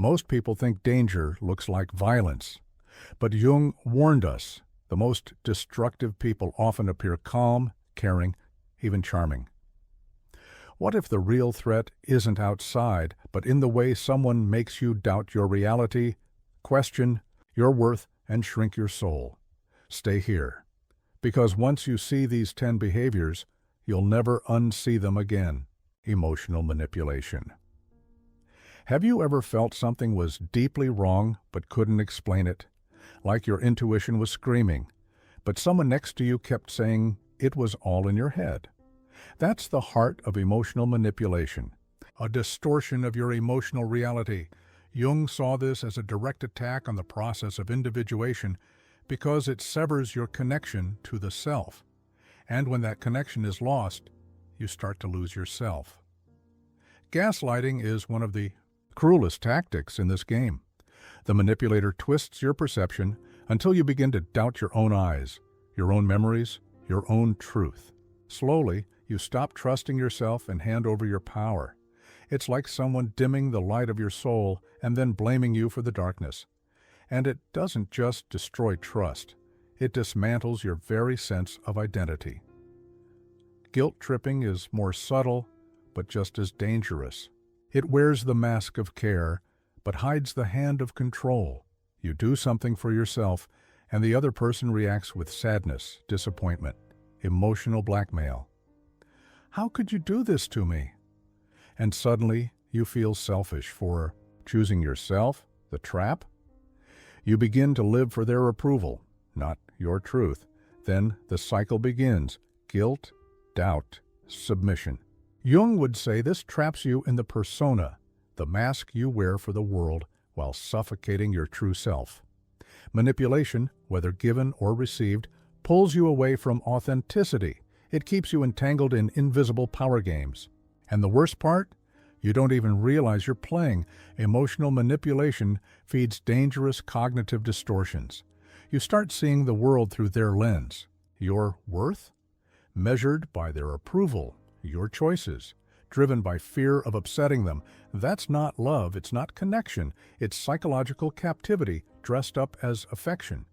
Most people think danger looks like violence, but Jung warned us the most destructive people often appear calm, caring, even charming. What if the real threat isn't outside, but in the way someone makes you doubt your reality, question your worth, and shrink your soul? Stay here, because once you see these 10 behaviors, you'll never unsee them again. Emotional manipulation. Have you ever felt something was deeply wrong but couldn't explain it? Like your intuition was screaming, but someone next to you kept saying it was all in your head. That's the heart of emotional manipulation, a distortion of your emotional reality. Jung saw this as a direct attack on the process of individuation because it severs your connection to the self. And when that connection is lost, you start to lose yourself. Gaslighting is one of the cruelest tactics in this game. The manipulator twists your perception until you begin to doubt your own eyes, your own memories, your own truth. Slowly, you stop trusting yourself and hand over your power. It's like someone dimming the light of your soul and then blaming you for the darkness. And it doesn't just destroy trust, it dismantles your very sense of identity. Guilt tripping is more subtle, but just as dangerous. It wears the mask of care, but hides the hand of control. You do something for yourself, and the other person reacts with sadness, disappointment, emotional blackmail. How could you do this to me? And suddenly, you feel selfish for choosing yourself, the trap. You begin to live for their approval, not your truth. Then the cycle begins: guilt, doubt, submission. Jung would say this traps you in the persona, the mask you wear for the world, while suffocating your true self. Manipulation, whether given or received, pulls you away from authenticity. It keeps you entangled in invisible power games. And the worst part? You don't even realize you're playing. Emotional manipulation feeds dangerous cognitive distortions. You start seeing the world through their lens. Your worth? Measured by their approval. Your choices. Driven by fear of upsetting them. That's not love, it's not connection. It's psychological captivity dressed up as affection.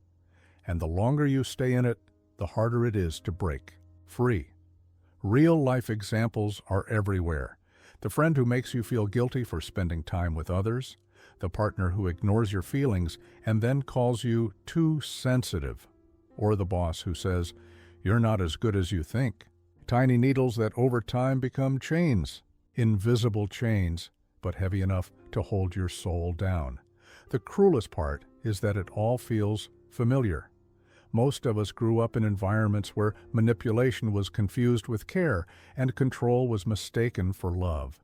And the longer you stay in it, the harder it is to break free. Real-life examples are everywhere. The friend who makes you feel guilty for spending time with others, the partner who ignores your feelings and then calls you too sensitive, or the boss who says, "You're not as good as you think." Tiny needles that over time become chains, invisible chains, but heavy enough to hold your soul down. The cruelest part is that it all feels familiar. Most of us grew up in environments where manipulation was confused with care and control was mistaken for love.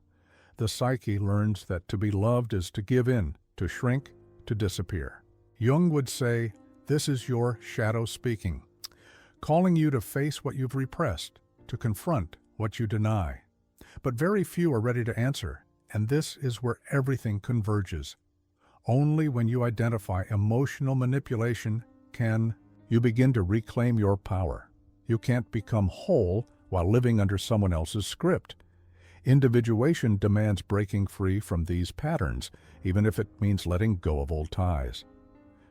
The psyche learns that to be loved is to give in, to shrink, to disappear. Jung would say, this is your shadow speaking, calling you to face what you've repressed, to confront what you deny. But very few are ready to answer, and this is where everything converges. Only when you identify emotional manipulation can you begin to reclaim your power. You can't become whole while living under someone else's script. Individuation demands breaking free from these patterns, even if it means letting go of old ties.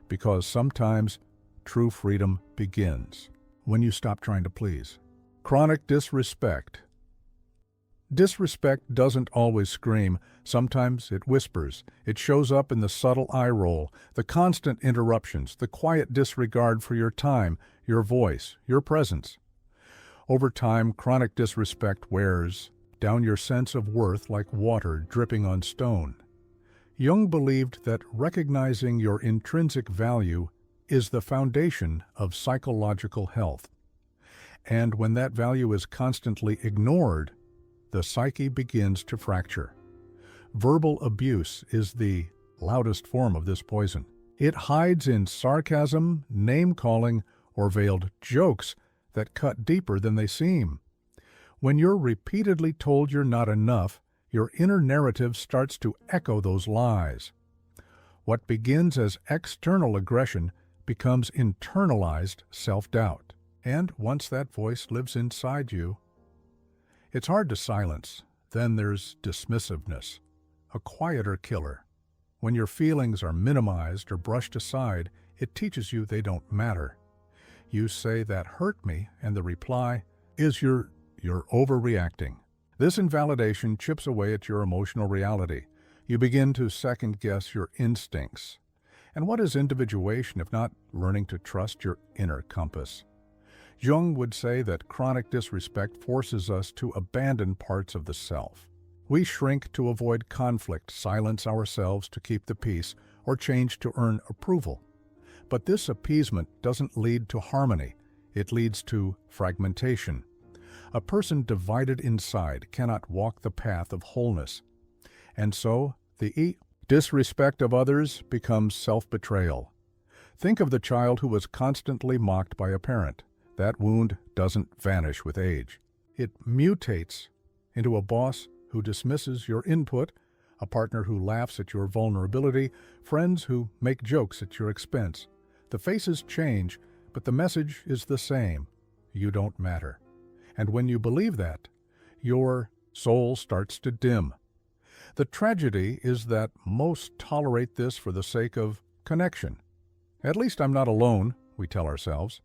Because sometimes true freedom begins when you stop trying to please. Chronic disrespect. Disrespect doesn't always scream. Sometimes it whispers. It shows up in the subtle eye roll, the constant interruptions, the quiet disregard for your time, your voice, your presence. Over time, chronic disrespect wears down your sense of worth like water dripping on stone. Jung believed that recognizing your intrinsic value is the foundation of psychological health. And when that value is constantly ignored, the psyche begins to fracture. Verbal abuse is the loudest form of this poison. It hides in sarcasm, name-calling, or veiled jokes that cut deeper than they seem. When you're repeatedly told you're not enough, your inner narrative starts to echo those lies. What begins as external aggression becomes internalized self-doubt. And once that voice lives inside you, it's hard to silence. Then there's dismissiveness, a quieter killer. When your feelings are minimized or brushed aside, it teaches you they don't matter. You say, "That hurt me," and the reply is, You're overreacting." This invalidation chips away at your emotional reality. You begin to second-guess your instincts. And what is individuation if not learning to trust your inner compass? Jung would say that chronic disrespect forces us to abandon parts of the self. We shrink to avoid conflict, silence ourselves to keep the peace, or change to earn approval. But this appeasement doesn't lead to harmony. It leads to fragmentation. A person divided inside cannot walk the path of wholeness. And so, the disrespect of others becomes self-betrayal. Think of the child who was constantly mocked by a parent. That wound doesn't vanish with age. It mutates into a boss who dismisses your input, a partner who laughs at your vulnerability, friends who make jokes at your expense. The faces change, but the message is the same. You don't matter. And when you believe that, your soul starts to dim. The tragedy is that most tolerate this for the sake of connection. At least I'm not alone, we tell ourselves.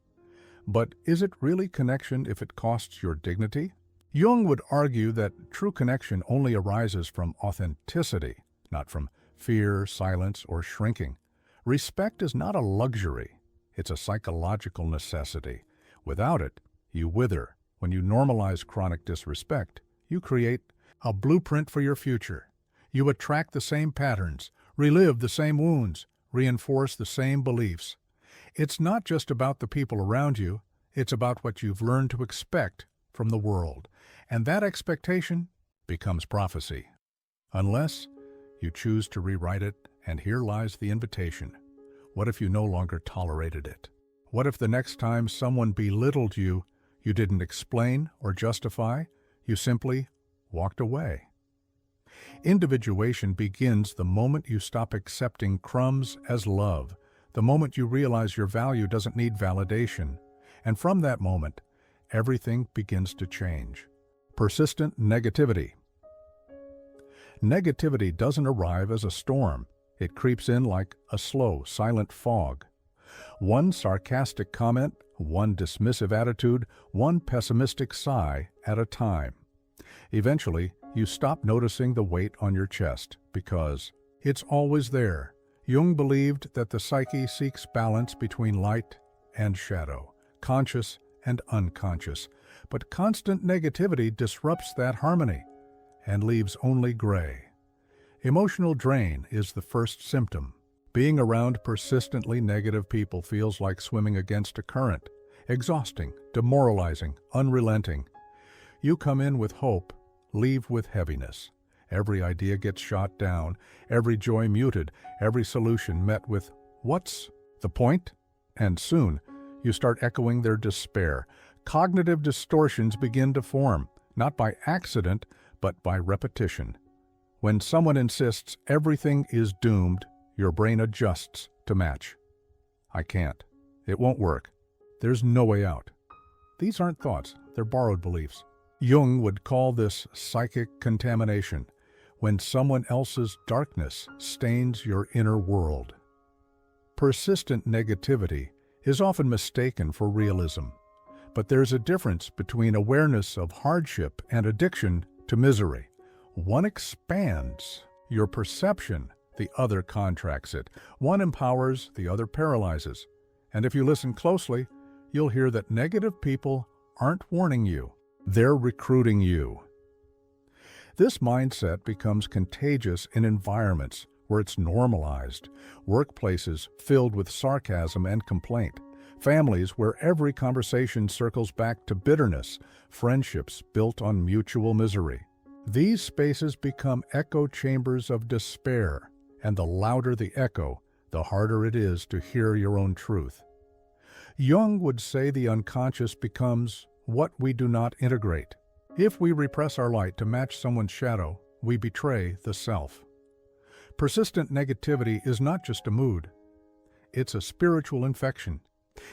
But is it really connection if it costs your dignity? Jung would argue that true connection only arises from authenticity, not from fear, silence, or shrinking. Respect is not a luxury. It's a psychological necessity. Without it, you wither. When you normalize chronic disrespect, you create a blueprint for your future. You attract the same patterns, relive the same wounds, reinforce the same beliefs. It's not just about the people around you, it's about what you've learned to expect from the world. And that expectation becomes prophecy. Unless you choose to rewrite it, and here lies the invitation. What if you no longer tolerated it? What if the next time someone belittled you, you didn't explain or justify, you simply walked away? Individuation begins the moment you stop accepting crumbs as love, the moment you realize your value doesn't need validation. And from that moment, everything begins to change. Persistent negativity. Negativity doesn't arrive as a storm. It creeps in like a slow, silent fog. One sarcastic comment, one dismissive attitude, one pessimistic sigh at a time. Eventually, you stop noticing the weight on your chest because it's always there. Jung believed that the psyche seeks balance between light and shadow, conscious and unconscious, but constant negativity disrupts that harmony and leaves only gray. Emotional drain is the first symptom. Being around persistently negative people feels like swimming against a current, exhausting, demoralizing, unrelenting. You come in with hope, leave with heaviness. Every idea gets shot down, every joy muted, every solution met with, "What's the point?" And soon, you start echoing their despair. Cognitive distortions begin to form, not by accident, but by repetition. When someone insists everything is doomed, your brain adjusts to match. "I can't. It won't work. There's no way out." These aren't thoughts, they're borrowed beliefs. Jung would call this psychic contamination, when someone else's darkness stains your inner world. Persistent negativity is often mistaken for realism, but there's a difference between awareness of hardship and addiction to misery. One expands your perception, the other contracts it. One empowers, the other paralyzes. And if you listen closely, you'll hear that negative people aren't warning you, they're recruiting you. This mindset becomes contagious in environments where it's normalized, workplaces filled with sarcasm and complaint, families where every conversation circles back to bitterness, friendships built on mutual misery. These spaces become echo chambers of despair, and the louder the echo, the harder it is to hear your own truth. Jung would say the unconscious becomes what we do not integrate. If we repress our light to match someone's shadow, we betray the self. Persistent negativity is not just a mood. It's a spiritual infection.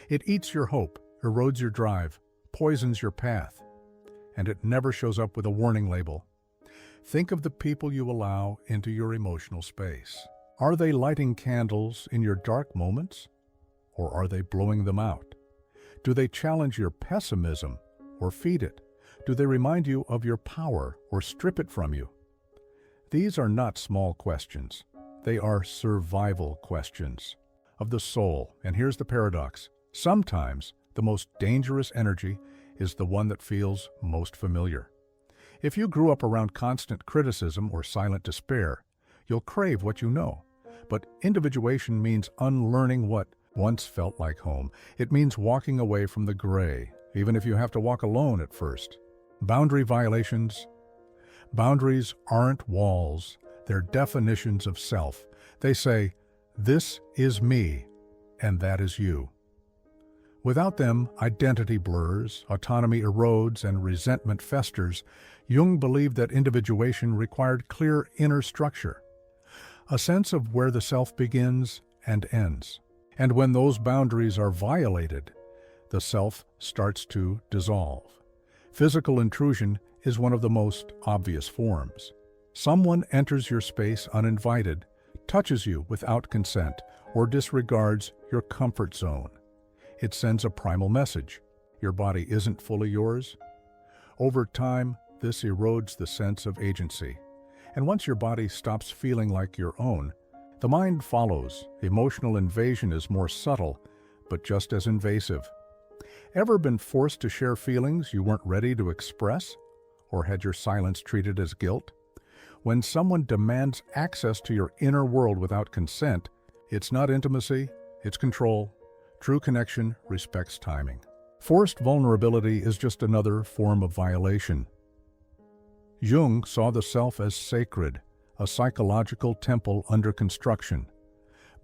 It eats your hope, erodes your drive, poisons your path, and it never shows up with a warning label. Think of the people you allow into your emotional space. Are they lighting candles in your dark moments, or are they blowing them out? Do they challenge your pessimism or feed it? Do they remind you of your power or strip it from you? These are not small questions. They are survival questions of the soul. And here's the paradox. Sometimes the most dangerous energy is the one that feels most familiar. If you grew up around constant criticism or silent despair, you'll crave what you know. But individuation means unlearning what once felt like home. It means walking away from the gray, even if you have to walk alone at first. Boundary violations. Boundaries aren't walls. They're definitions of self. They say, this is me, and that is you. Without them, identity blurs, autonomy erodes, and resentment festers. Jung believed that individuation required clear inner structure, a sense of where the self begins and ends. And when those boundaries are violated, the self starts to dissolve. Physical intrusion is one of the most obvious forms. Someone enters your space uninvited, touches you without consent, or disregards your comfort zone. It sends a primal message. Your body isn't fully yours. Over time, this erodes the sense of agency. And once your body stops feeling like your own, the mind follows. Emotional invasion is more subtle, but just as invasive. Ever been forced to share feelings you weren't ready to express? Or had your silence treated as guilt? When someone demands access to your inner world without consent, it's not intimacy, it's control. True connection respects timing. Forced vulnerability is just another form of violation. Jung saw the self as sacred, a psychological temple under construction.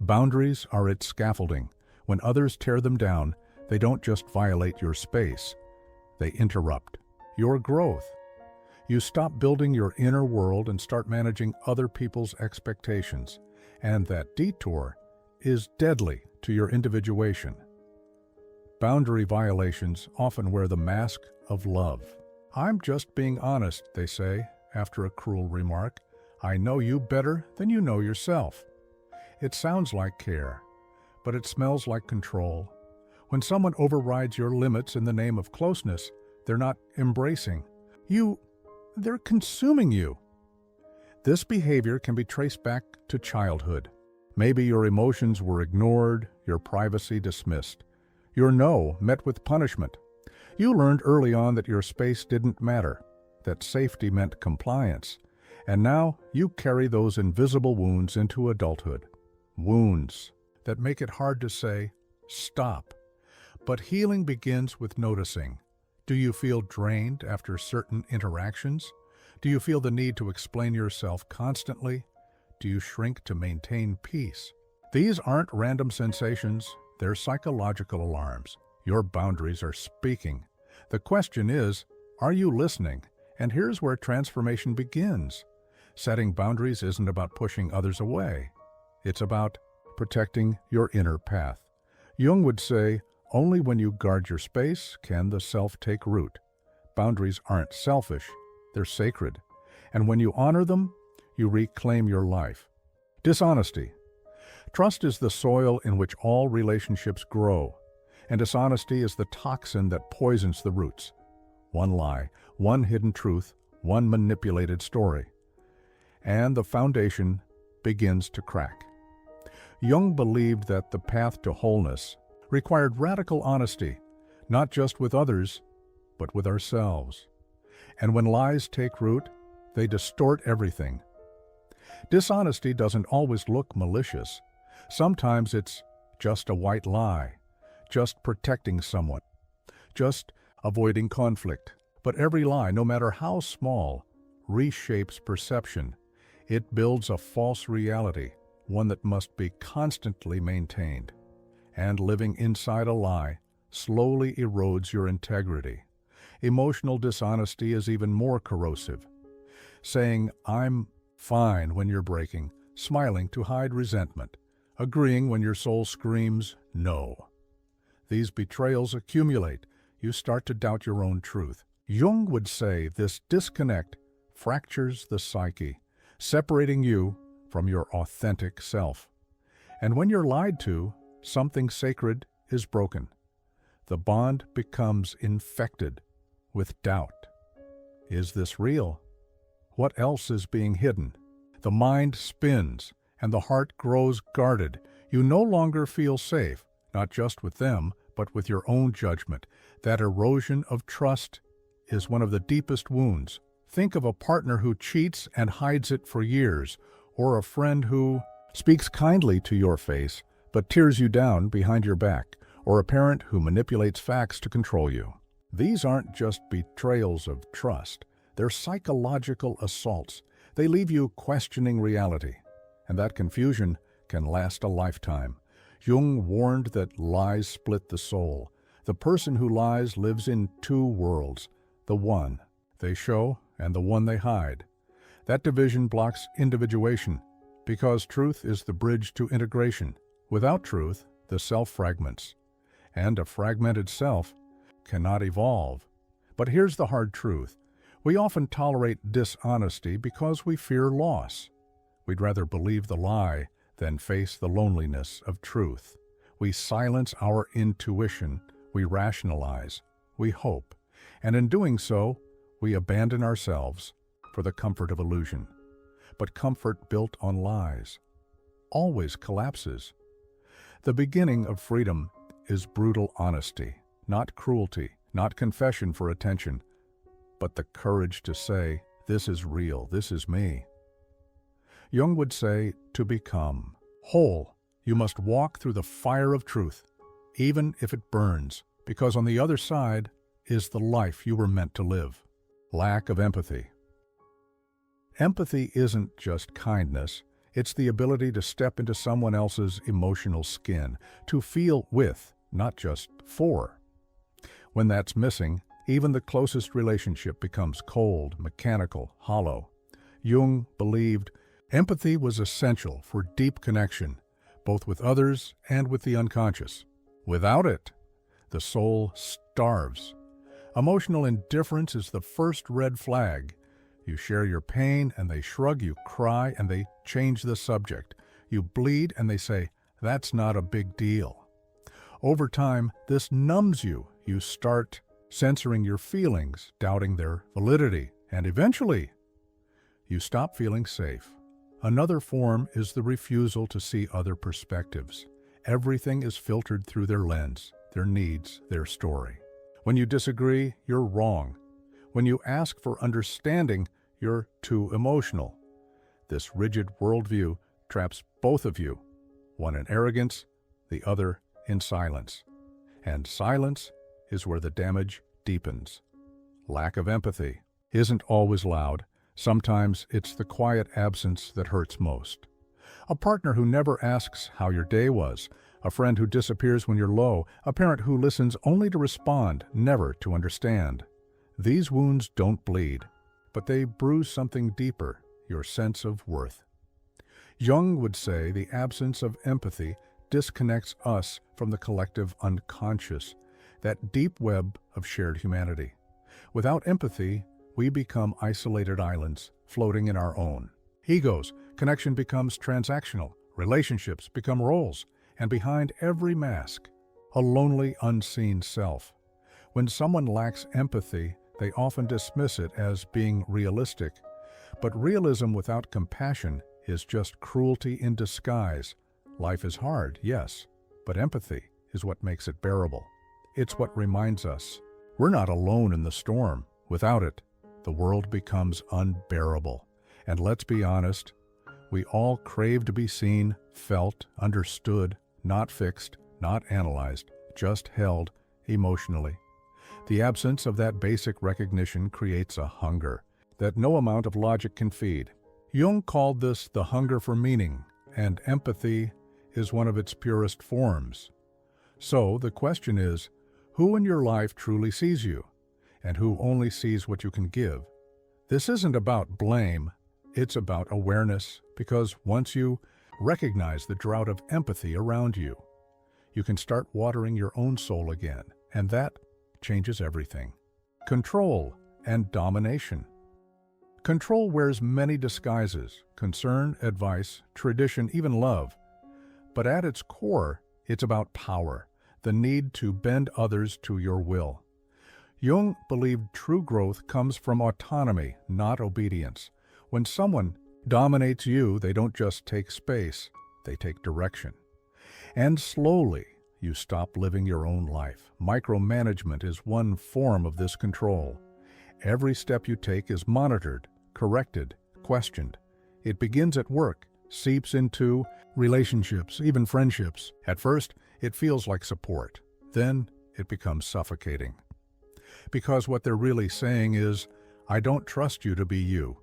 Boundaries are its scaffolding. When others tear them down, they don't just violate your space, they interrupt your growth. You stop building your inner world and start managing other people's expectations, and that detour is deadly to your individuation. Boundary violations often wear the mask of love. I'm just being honest, they say, after a cruel remark. I know you better than you know yourself. It sounds like care, but it smells like control. When someone overrides your limits in the name of closeness, they're not embracing you, they're consuming you. This behavior can be traced back to childhood. Maybe your emotions were ignored, your privacy dismissed, your no met with punishment. You learned early on that your space didn't matter, that safety meant compliance, and now you carry those invisible wounds into adulthood. Wounds that make it hard to say, stop. But healing begins with noticing. Do you feel drained after certain interactions? Do you feel the need to explain yourself constantly? Do you shrink to maintain peace? These aren't random sensations, they're psychological alarms. Your boundaries are speaking. The question is, are you listening? And here's where transformation begins. Setting boundaries isn't about pushing others away. It's about protecting your inner path. Jung would say, only when you guard your space can the self take root. Boundaries aren't selfish, they're sacred. And when you honor them, you reclaim your life. Dishonesty. Trust is the soil in which all relationships grow, and dishonesty is the toxin that poisons the roots. One lie, one hidden truth, one manipulated story. And the foundation begins to crack. Jung believed that the path to wholeness required radical honesty, not just with others, but with ourselves. And when lies take root, they distort everything. Dishonesty doesn't always look malicious. Sometimes it's just a white lie, just protecting someone, just avoiding conflict. But every lie, no matter how small, reshapes perception. It builds a false reality, one that must be constantly maintained. And living inside a lie slowly erodes your integrity. Emotional dishonesty is even more corrosive. Saying, I'm fine when you're breaking, smiling to hide resentment, agreeing when your soul screams, no. These betrayals accumulate. You start to doubt your own truth. Jung would say this disconnect fractures the psyche, separating you from your authentic self. And when you're lied to, something sacred is broken. The bond becomes infected with doubt. Is this real? What else is being hidden? The mind spins, and the heart grows guarded. You no longer feel safe, not just with them, but with your own judgment. That erosion of trust is one of the deepest wounds. Think of a partner who cheats and hides it for years, or a friend who speaks kindly to your face, but tears you down behind your back, or a parent who manipulates facts to control you. These aren't just betrayals of trust. They're psychological assaults. They leave you questioning reality, and that confusion can last a lifetime. Jung warned that lies split the soul. The person who lies lives in two worlds, the one they show and the one they hide. That division blocks individuation, because truth is the bridge to integration. Without truth, the self fragments, and a fragmented self cannot evolve. But here's the hard truth. We often tolerate dishonesty because we fear loss. We'd rather believe the lie than face the loneliness of truth. We silence our intuition, we rationalize, we hope, and in doing so, we abandon ourselves for the comfort of illusion. But comfort built on lies always collapses. The beginning of freedom is brutal honesty, not cruelty, not confession for attention, but the courage to say, this is real, this is me. Jung would say, to become whole, you must walk through the fire of truth, even if it burns, because on the other side is the life you were meant to live. Lack of empathy. Empathy isn't just kindness, it's the ability to step into someone else's emotional skin, to feel with, not just for. When that's missing, even the closest relationship becomes cold, mechanical, hollow. Jung believed empathy was essential for deep connection, both with others and with the unconscious. Without it, the soul starves. Emotional indifference is the first red flag. You share your pain and they shrug, you cry and they change the subject. You bleed and they say, that's not a big deal. Over time, this numbs you. You start censoring your feelings, doubting their validity, and eventually, you stop feeling safe. Another form is the refusal to see other perspectives. Everything is filtered through their lens, their needs, their story. When you disagree, you're wrong. When you ask for understanding, you're too emotional. This rigid worldview traps both of you, one in arrogance, the other in silence. And silence is where the damage deepens. Lack of empathy isn't always loud. Sometimes it's the quiet absence that hurts most. A partner who never asks how your day was, a friend who disappears when you're low, a parent who listens only to respond, never to understand. These wounds don't bleed, but they bruise something deeper, your sense of worth. Jung would say the absence of empathy disconnects us from the collective unconscious, that deep web of shared humanity. Without empathy, we become isolated islands, floating in our own egos. Connection becomes transactional, relationships become roles, and behind every mask, a lonely, unseen self. When someone lacks empathy, they often dismiss it as being realistic. But realism without compassion is just cruelty in disguise. Life is hard, yes, but empathy is what makes it bearable. It's what reminds us we're not alone in the storm. Without it, the world becomes unbearable. And let's be honest, we all crave to be seen, felt, understood, not fixed, not analyzed, just held emotionally. The absence of that basic recognition creates a hunger that no amount of logic can feed. Jung called this the hunger for meaning, and empathy is one of its purest forms. So the question is, who in your life truly sees you, and who only sees what you can give? This isn't about blame, it's about awareness, because once you recognize the drought of empathy around you, you can start watering your own soul again, and that changes everything. Control and domination. Control wears many disguises: concern, advice, tradition, even love. But at its core, it's about power, the need to bend others to your will. Jung believed true growth comes from autonomy, not obedience. When someone dominates you, they don't just take space, they take direction. And slowly, you stop living your own life. Micromanagement is one form of this control. Every step you take is monitored, corrected, questioned. It begins at work, seeps into relationships, even friendships. At first, it feels like support. Then, it becomes suffocating. Because what they're really saying is, I don't trust you to be you.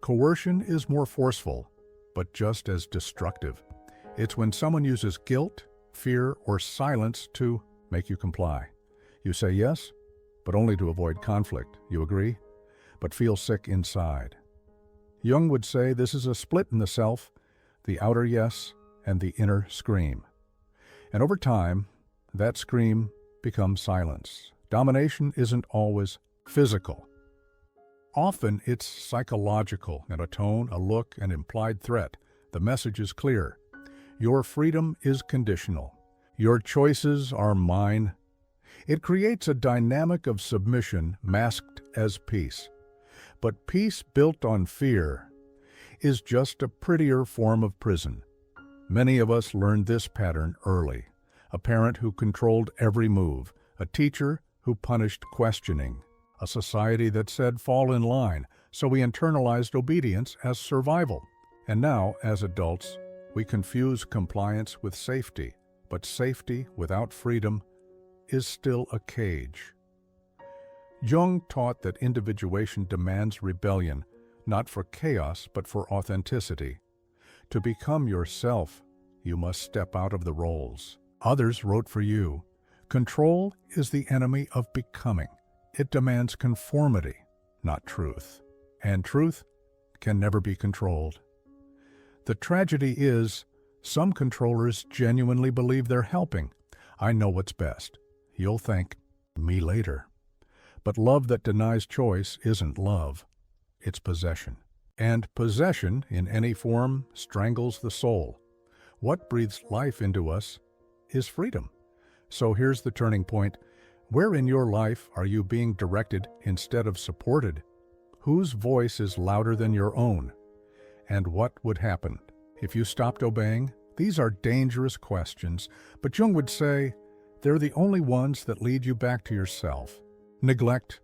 Coercion is more forceful, but just as destructive. It's when someone uses guilt, fear, or silence to make you comply. You say yes, but only to avoid conflict. You agree, but feel sick inside. Jung would say this is a split in the self, the outer yes and the inner scream. And over time, that scream becomes silence. Domination isn't always physical. Often it's psychological, in a tone, a look, an implied threat. The message is clear. Your freedom is conditional. Your choices are mine. It creates a dynamic of submission masked as peace. But peace built on fear is just a prettier form of prison. Many of us learned this pattern early. A parent who controlled every move, a teacher who punished questioning, a society that said fall in line, so we internalized obedience as survival. And now, as adults, we confuse compliance with safety, but safety without freedom is still a cage. Jung taught that individuation demands rebellion, not for chaos, but for authenticity. To become yourself, you must step out of the roles others wrote for you. Control is the enemy of becoming. It demands conformity, not truth. And truth can never be controlled. The tragedy is, some controllers genuinely believe they're helping. I know what's best. You'll thank me later. But love that denies choice isn't love. It's possession. And possession, in any form, strangles the soul. What breathes life into us is freedom. So here's the turning point. Where in your life are you being directed instead of supported? Whose voice is louder than your own? And what would happen if you stopped obeying? These are dangerous questions, but Jung would say they're the only ones that lead you back to yourself. Neglect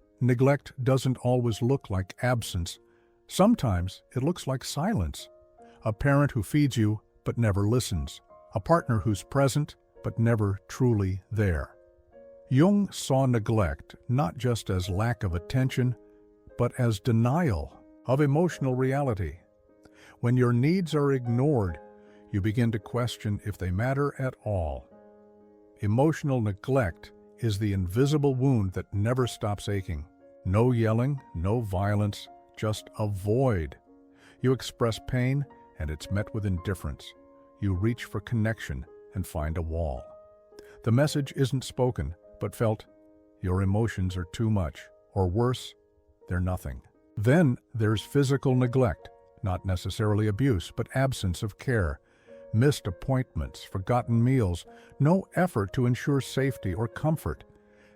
doesn't always look like absence. Sometimes it looks like silence. A parent who feeds you but never listens. A partner who's present but never truly there. Jung saw neglect not just as lack of attention, but as denial of emotional reality. When your needs are ignored, you begin to question if they matter at all. Emotional neglect is the invisible wound that never stops aching. No yelling, no violence, just a void. You express pain, and it's met with indifference. You reach for connection and find a wall. The message isn't spoken, but felt. Your emotions are too much, or worse, they're nothing. Then there's physical neglect, not necessarily abuse, but absence of care. Missed appointments, forgotten meals, no effort to ensure safety or comfort.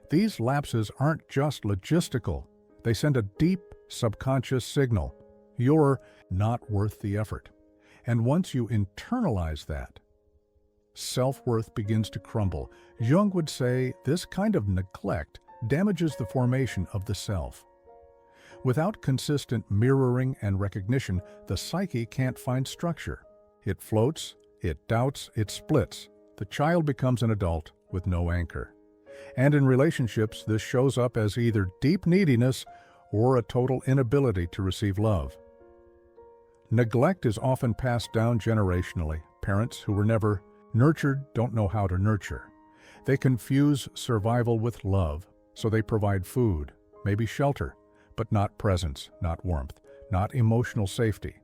These lapses aren't just logistical. They send a deep subconscious signal. You're not worth the effort. And once you internalize that, self-worth begins to crumble. Jung would say this kind of neglect damages the formation of the self. Without consistent mirroring and recognition, the psyche can't find structure. It floats, it doubts, it splits. The child becomes an adult with no anchor. And in relationships, this shows up as either deep neediness or a total inability to receive love. Neglect is often passed down generationally. Parents who were never nurtured don't know how to nurture. They confuse survival with love, so they provide food, maybe shelter, but not presence, not warmth, not emotional safety.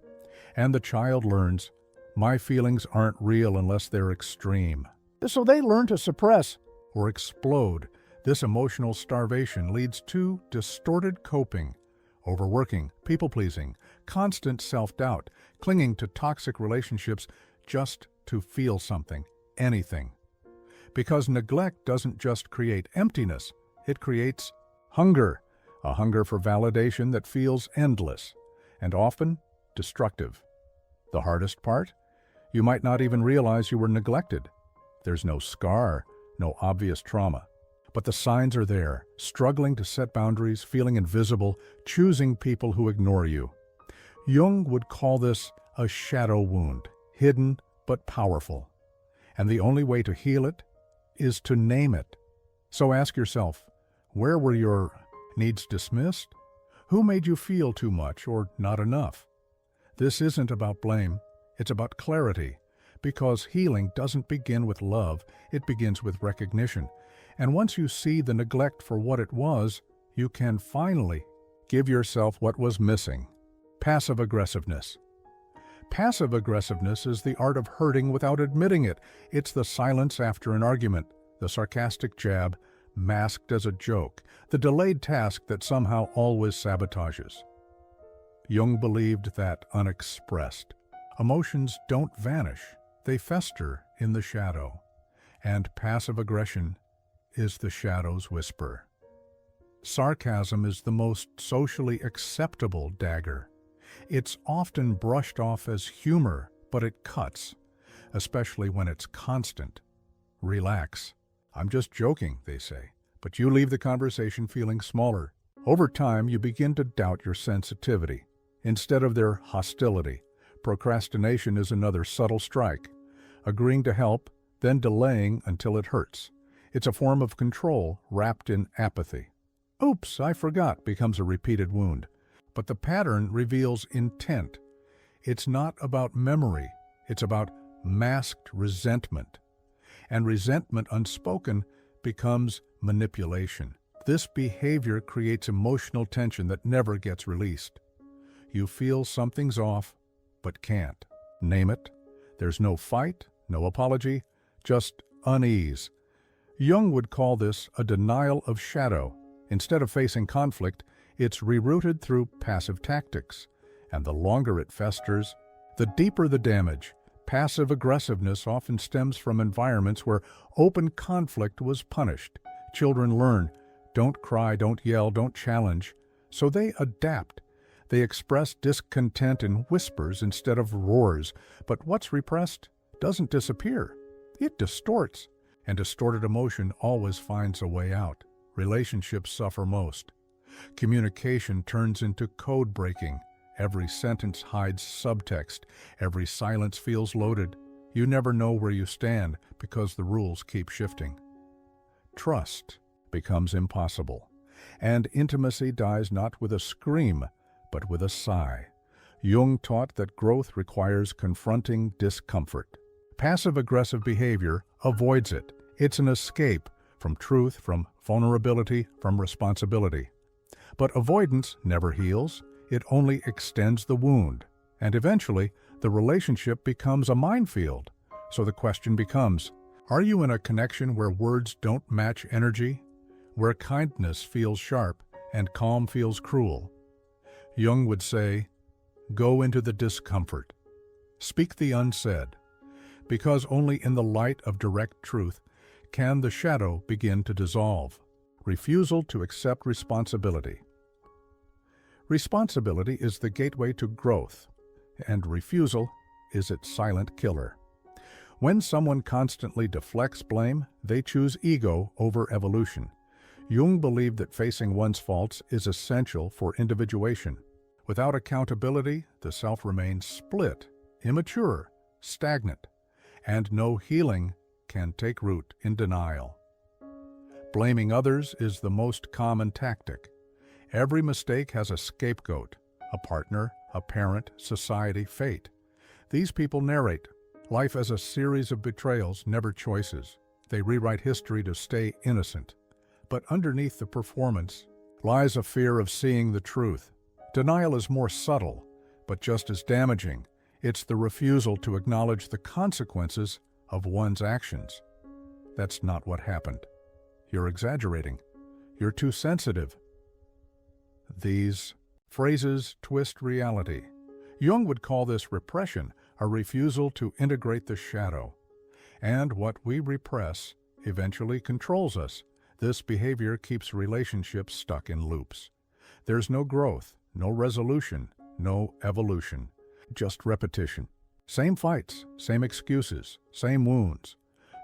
And the child learns, my feelings aren't real unless they're extreme. So they learn to suppress or explode. This emotional starvation leads to distorted coping, overworking, people-pleasing, constant self-doubt, clinging to toxic relationships just to feel something, anything. Because neglect doesn't just create emptiness, it creates hunger, a hunger for validation that feels endless and often destructive. The hardest part? You might not even realize you were neglected. There's no scar, no obvious trauma. But the signs are there, struggling to set boundaries, feeling invisible, choosing people who ignore you. Jung would call this a shadow wound, hidden but powerful. And the only way to heal it is to name it. So ask yourself, where were your needs dismissed? Who made you feel too much or not enough? This isn't about blame, it's about clarity. Because healing doesn't begin with love, it begins with recognition. And once you see the neglect for what it was, you can finally give yourself what was missing: passive-aggressiveness. Passive-aggressiveness is the art of hurting without admitting it. It's the silence after an argument, the sarcastic jab masked as a joke, the delayed task that somehow always sabotages. Jung believed that unexpressed emotions don't vanish, they fester in the shadow, and passive aggression is the shadow's whisper. Sarcasm is the most socially acceptable dagger. It's often brushed off as humor, but it cuts, especially when it's constant. Relax. I'm just joking, they say, but you leave the conversation feeling smaller. Over time, you begin to doubt your sensitivity instead of their hostility. Procrastination is another subtle strike. Agreeing to help, then delaying until it hurts. It's a form of control wrapped in apathy. Oops, I forgot becomes a repeated wound. But the pattern reveals intent. It's not about memory, it's about masked resentment. And resentment unspoken becomes manipulation. This behavior creates emotional tension that never gets released. You feel something's off, but can't. Name it. There's no fight, no apology, just unease. Jung would call this a denial of shadow. Instead of facing conflict, it's rerouted through passive tactics. And the longer it festers, the deeper the damage. Passive aggressiveness often stems from environments where open conflict was punished. Children learn, don't cry, don't yell, don't challenge. So they adapt. They express discontent in whispers instead of roars. But what's repressed doesn't disappear. It distorts. And distorted emotion always finds a way out. Relationships suffer most. Communication turns into code breaking. Every sentence hides subtext. Every silence feels loaded. You never know where you stand because the rules keep shifting. Trust becomes impossible. And intimacy dies not with a scream, but with a sigh. Jung taught that growth requires confronting discomfort. Passive-aggressive behavior avoids it. It's an escape from truth, from vulnerability, from responsibility. But avoidance never heals. It only extends the wound. And eventually, the relationship becomes a minefield. So the question becomes, are you in a connection where words don't match energy? Where kindness feels sharp and calm feels cruel? Jung would say, go into the discomfort. Speak the unsaid. Because only in the light of direct truth can the shadow begin to dissolve. Refusal to accept responsibility. Responsibility is the gateway to growth, and refusal is its silent killer. When someone constantly deflects blame, they choose ego over evolution. Jung believed that facing one's faults is essential for individuation. Without accountability, the self remains split, immature, stagnant, and no healing can take root in denial. Blaming others is the most common tactic. Every mistake has a scapegoat, a partner, a parent, society, fate. These people narrate life as a series of betrayals, never choices. They rewrite history to stay innocent. But underneath the performance lies a fear of seeing the truth. Denial is more subtle, but just as damaging. It's the refusal to acknowledge the consequences of one's actions. That's not what happened. You're exaggerating. You're too sensitive. These Phrases twist reality. Jung would call this repression, a refusal to integrate the shadow. And what we repress eventually controls us. This behavior keeps relationships stuck in loops. There's no growth, no resolution, no evolution, just repetition. Same fights, same excuses, same wounds.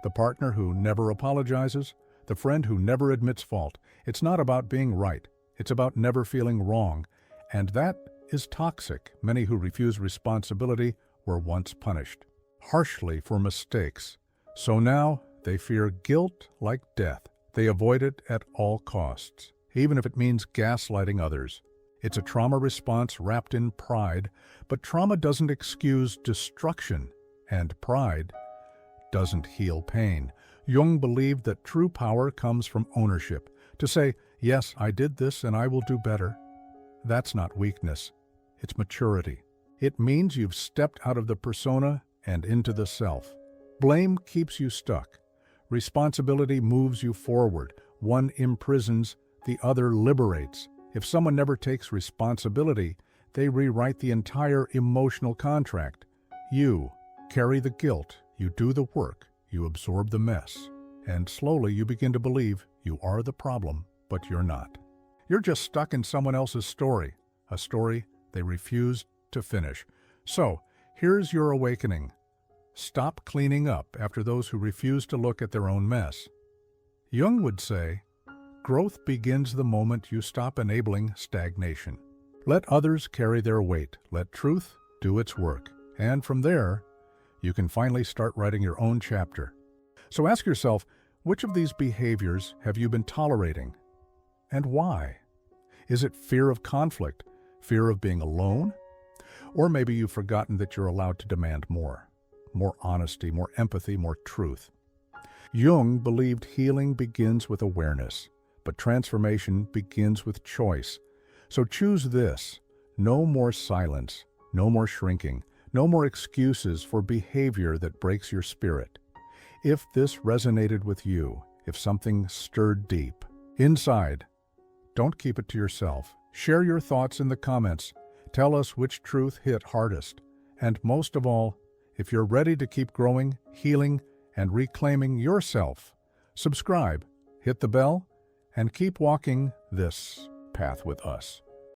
The partner who never apologizes, the friend who never admits fault. It's not about being right. It's about never feeling wrong. And that is toxic. Many who refuse responsibility were once punished harshly for mistakes. So now they fear guilt like death. They avoid it at all costs, even if it means gaslighting others. It's a trauma response wrapped in pride, but trauma doesn't excuse destruction, and pride doesn't heal pain. Jung believed that true power comes from ownership. To say, yes, I did this and I will do better. That's not weakness. It's maturity. It means you've stepped out of the persona and into the self. Blame keeps you stuck. Responsibility moves you forward. One imprisons, the other liberates. If someone never takes responsibility, they rewrite the entire emotional contract. You carry the guilt, you do the work, you absorb the mess, and slowly you begin to believe you are the problem, but you're not. You're just stuck in someone else's story, a story they refuse to finish. So, here's your awakening. Stop cleaning up after those who refuse to look at their own mess. Jung would say, growth begins the moment you stop enabling stagnation. Let others carry their weight. Let truth do its work. And from there, you can finally start writing your own chapter. So ask yourself, which of these behaviors have you been tolerating? And why? Is it fear of conflict? Fear of being alone? Or maybe you've forgotten that you're allowed to demand more. More honesty, more empathy, more truth. Jung believed healing begins with awareness, but transformation begins with choice. So choose this. No more silence, no more shrinking, no more excuses for behavior that breaks your spirit. If this resonated with you, if something stirred deep inside, don't keep it to yourself. Share your thoughts in the comments. Tell us which truth hit hardest. And most of all, if you're ready to keep growing, healing, and reclaiming yourself, subscribe, hit the bell, and keep walking this path with us.